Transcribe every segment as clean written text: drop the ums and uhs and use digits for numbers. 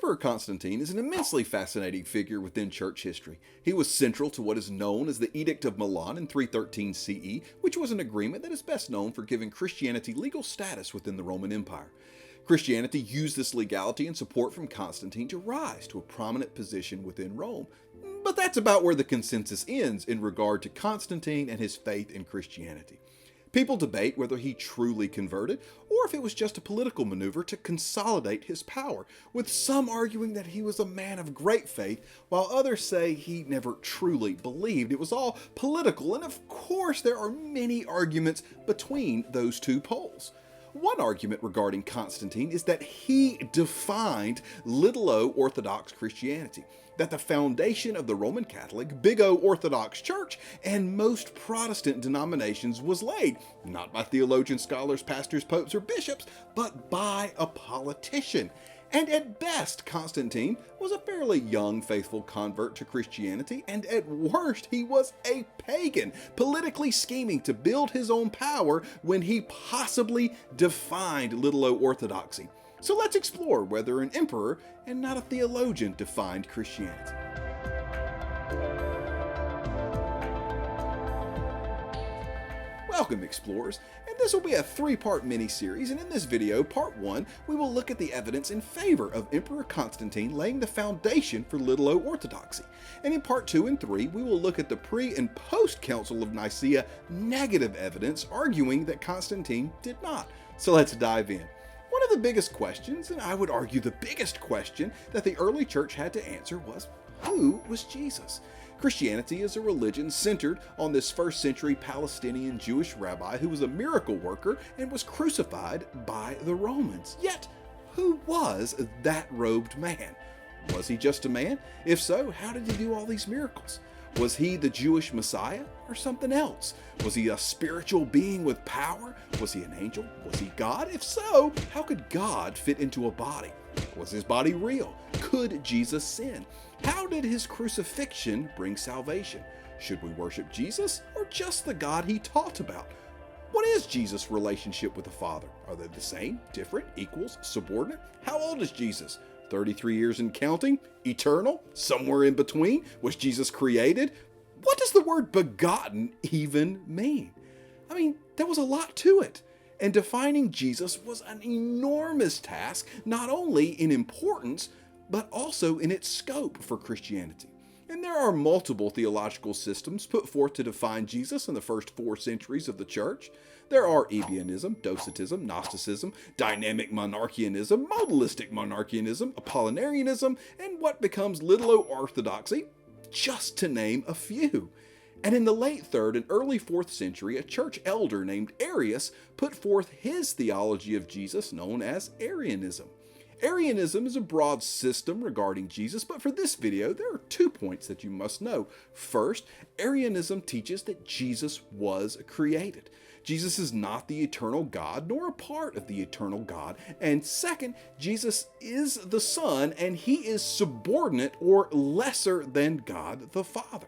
Emperor Constantine is an immensely fascinating figure within church history. He was central to what is known as the Edict of Milan in 313 CE, which was an agreement that is best known for giving Christianity legal status within the Roman Empire. Christianity used this legality and support from Constantine to rise to a prominent position within Rome. But that's about where the consensus ends in regard to Constantine and his faith in Christianity. People debate whether he truly converted, or if it was just a political maneuver to consolidate his power, with some arguing that he was a man of great faith, while others say he never truly believed. It was all political, and of course there are many arguments between those two poles. One argument regarding Constantine is that he defined little o Orthodox Christianity, that the foundation of the Roman Catholic, big O Orthodox Church, and most Protestant denominations was laid, not by theologians, scholars, pastors, popes, or bishops, but by a politician. And at best, Constantine was a fairly young, faithful convert to Christianity, and at worst, he was a pagan, politically scheming to build his own power when he possibly defined little o orthodoxy. So let's explore whether an emperor and not a theologian defined Christianity. Welcome, explorers, and this will be a three-part mini-series, and in this video, part 1, we will look at the evidence in favor of Emperor Constantine laying the foundation for little o orthodoxy. And in part 2 and 3, we will look at the pre- and post-Council of Nicaea negative evidence arguing that Constantine did not. So let's dive in. One of the biggest questions, and I would argue the biggest question, that the early church had to answer was, who was Jesus? Christianity is a religion centered on this first century Palestinian Jewish rabbi who was a miracle worker and was crucified by the Romans. Yet, who was that robed man? Was he just a man? If so, how did he do all these miracles? Was he the Jewish Messiah or something else? Was he a spiritual being with power? Was he an angel? Was he God? If so, how could God fit into a body? Was his body real? Could Jesus sin? How did his crucifixion bring salvation? Should we worship Jesus or just the God he taught about? What is Jesus' relationship with the Father? Are they the same, different, equals, subordinate? How old is Jesus? 33 years and counting? Eternal? Somewhere in between? Was Jesus created? What does the word begotten even mean? I mean, there was a lot to it. And defining Jesus was an enormous task, not only in importance, but also in its scope for Christianity. And there are multiple theological systems put forth to define Jesus in the first 4 centuries of the church. There are Ebionism, Docetism, Gnosticism, dynamic monarchianism, modalistic monarchianism, Apollinarianism, and what becomes little o orthodoxy, just to name a few. And in the late 3rd and early 4th century, a church elder named Arius put forth his theology of Jesus known as Arianism. Arianism is a broad system regarding Jesus, but for this video, there are 2 points that you must know. First, Arianism teaches that Jesus was created. Jesus is not the eternal God, nor a part of the eternal God. And second, Jesus is the Son, and he is subordinate or lesser than God the Father.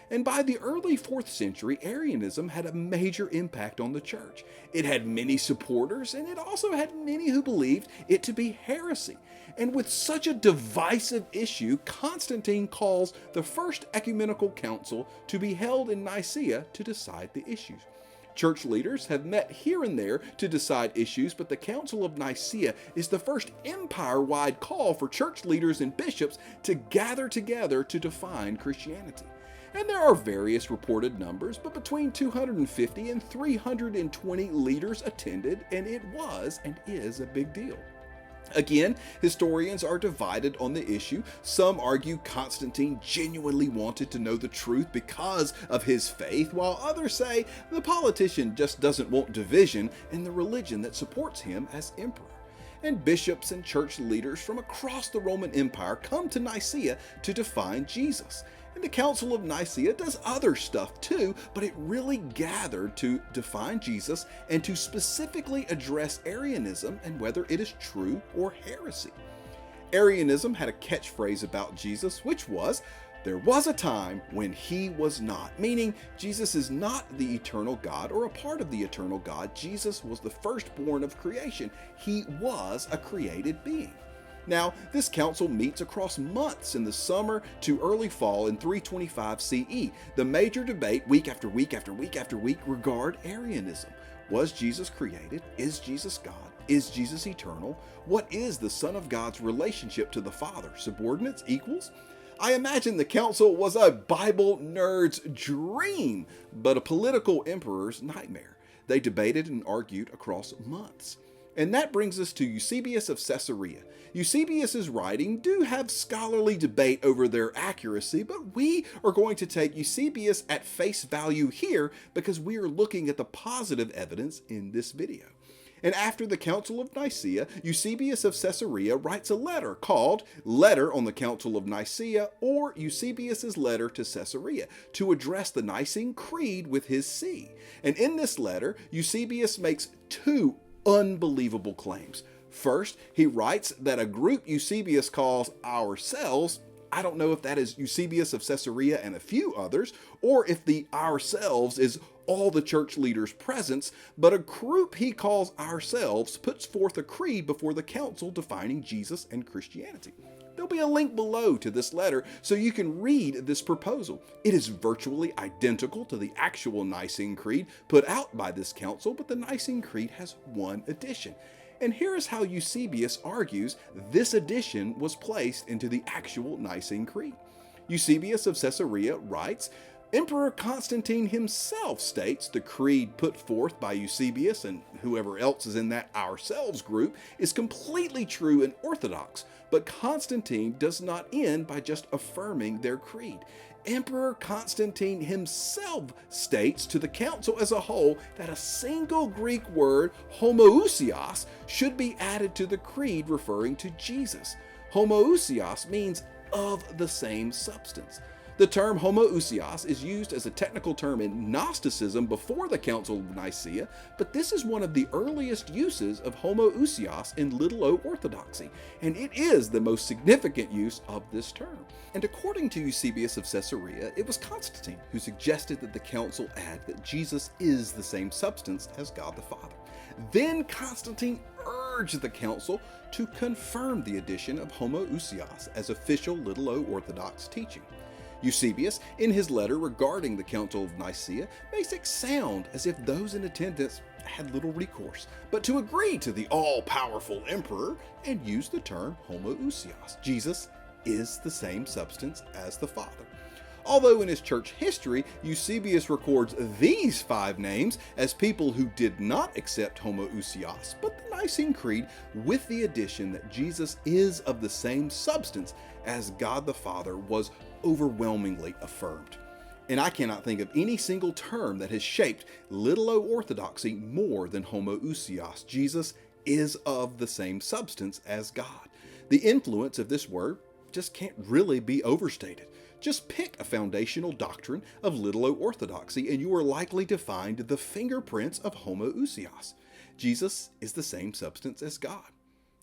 And by the early 4th century, Arianism had a major impact on the church. It had many supporters, and it also had many who believed it to be heresy. And with such a divisive issue, Constantine calls the First Ecumenical Council to be held in Nicaea to decide the issues. Church leaders have met here and there to decide issues, but the Council of Nicaea is the first empire-wide call for church leaders and bishops to gather together to define Christianity. And there are various reported numbers, but between 250 and 320 leaders attended, and it was and is a big deal. Again, historians are divided on the issue. Some argue Constantine genuinely wanted to know the truth because of his faith, while others say the politician just doesn't want division in the religion that supports him as emperor. And bishops and church leaders from across the Roman Empire come to Nicaea to define Jesus. And the Council of Nicaea does other stuff too, but it really gathered to define Jesus and to specifically address Arianism and whether it is true or heresy. Arianism had a catchphrase about Jesus, which was, "There was a time when he was not," meaning Jesus is not the eternal God or a part of the eternal God. Jesus was the firstborn of creation. He was a created being. Now, this council meets across months in the summer to early fall in 325 CE. The major debate week after week after week after week regard Arianism. Was Jesus created? Is Jesus God? Is Jesus eternal? What is the Son of God's relationship to the Father? Subordinates? Equals? I imagine the council was a Bible nerd's dream, but a political emperor's nightmare. They debated and argued across months. And that brings us to Eusebius of Caesarea. Eusebius's writings do have scholarly debate over their accuracy, but we are going to take Eusebius at face value here because we are looking at the positive evidence in this video. And after the Council of Nicaea, Eusebius of Caesarea writes a letter called Letter on the Council of Nicaea, or Eusebius's Letter to Caesarea, to address the Nicene Creed with his see. And in this letter, Eusebius makes two unbelievable claims. First, he writes that a group Eusebius calls ourselves, I don't know if that is Eusebius of Caesarea and a few others, or if the ourselves is all the church leaders present, but a group he calls ourselves puts forth a creed before the council defining Jesus and Christianity. There'll be a link below to this letter so you can read this proposal. It is virtually identical to the actual Nicene Creed put out by this council, but the Nicene Creed has one addition. And here is how Eusebius argues this addition was placed into the actual Nicene Creed. Eusebius of Caesarea writes, Emperor Constantine himself states the creed put forth by Eusebius and whoever else is in that ourselves group is completely true and orthodox, but Constantine does not end by just affirming their creed. Emperor Constantine himself states to the council as a whole that a single Greek word, homoousios, should be added to the creed referring to Jesus. Homoousios means of the same substance. The term homoousios is used as a technical term in Gnosticism before the Council of Nicaea, but this is one of the earliest uses of homoousios in Little O Orthodoxy, and it is the most significant use of this term. And according to Eusebius of Caesarea, it was Constantine who suggested that the council add that Jesus is the same substance as God the Father. Then Constantine urged the council to confirm the addition of homoousios as official Little O Orthodox teaching. Eusebius, in his letter regarding the Council of Nicaea, makes it sound as if those in attendance had little recourse but to agree to the all-powerful emperor and use the term homoousios. Jesus is the same substance as the Father. Although in his church history, Eusebius records these 5 names as people who did not accept homoousios, but the Nicene Creed with the addition that Jesus is of the same substance as God the Father was overwhelmingly affirmed. And I cannot think of any single term that has shaped Little O Orthodoxy more than homoousios. Jesus is of the same substance as God. The influence of this word just can't really be overstated. Just pick a foundational doctrine of Little O Orthodoxy and you are likely to find the fingerprints of homoousios. Jesus is the same substance as God.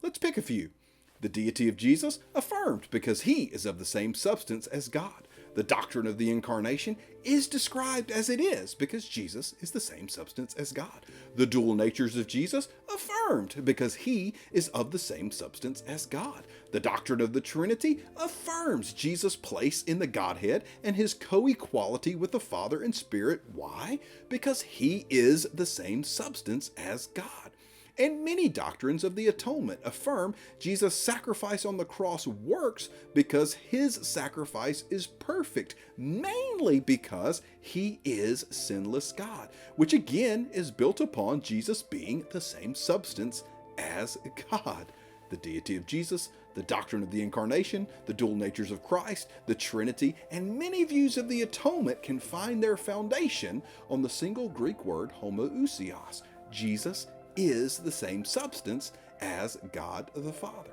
Let's pick a few. The deity of Jesus, affirmed because he is of the same substance as God. The doctrine of the incarnation is described as it is because Jesus is the same substance as God. The dual natures of Jesus, affirmed because he is of the same substance as God. The doctrine of the Trinity affirms Jesus' place in the Godhead and his co-equality with the Father and Spirit. Why? Because he is the same substance as God. And many doctrines of the atonement affirm Jesus' sacrifice on the cross works because his sacrifice is perfect, mainly because he is sinless God, which again is built upon Jesus being the same substance as God. The deity of Jesus, the doctrine of the incarnation, the dual natures of Christ, the Trinity, and many views of the atonement can find their foundation on the single Greek word homoousios. Jesus is the same substance as God the Father.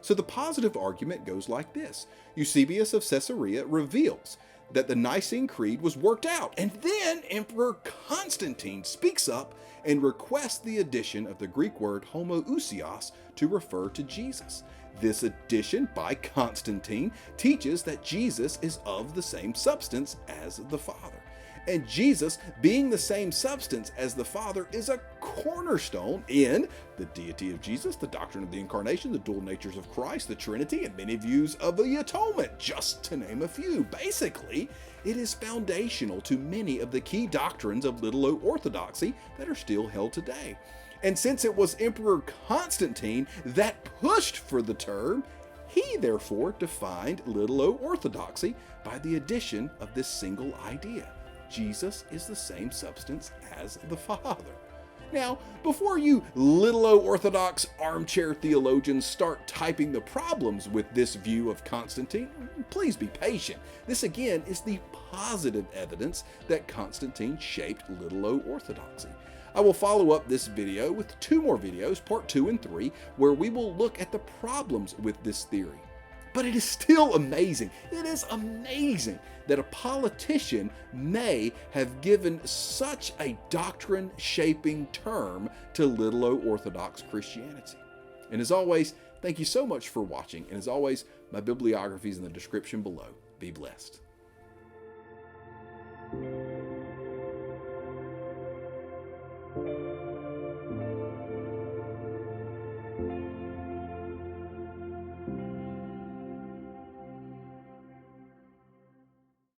So the positive argument goes like this. Eusebius of Caesarea reveals that the Nicene Creed was worked out, and then Emperor Constantine speaks up and requests the addition of the Greek word homoousios to refer to Jesus. This addition by Constantine teaches that Jesus is of the same substance as the Father. and Jesus, being the same substance as the Father, is a cornerstone in the deity of Jesus, the doctrine of the incarnation, the dual natures of Christ, the Trinity, and many views of the atonement, just to name a few. Basically, it is foundational to many of the key doctrines of little o orthodoxy that are still held today. And since it was Emperor Constantine that pushed for the term, he therefore defined little o orthodoxy by the addition of this single idea: Jesus is the same substance as the Father. Now, before you little o orthodox armchair theologians start typing the problems with this view of Constantine, please be patient. This again is the positive evidence that Constantine shaped little o orthodoxy. I will follow up this video with 2 more videos, part 2 and 3, where we will look at the problems with this theory. But it is still amazing. It is amazing that a politician may have given such a doctrine-shaping term to little o orthodox Christianity. And as always, thank you so much for watching. And as always, my bibliography is in the description below. Be blessed.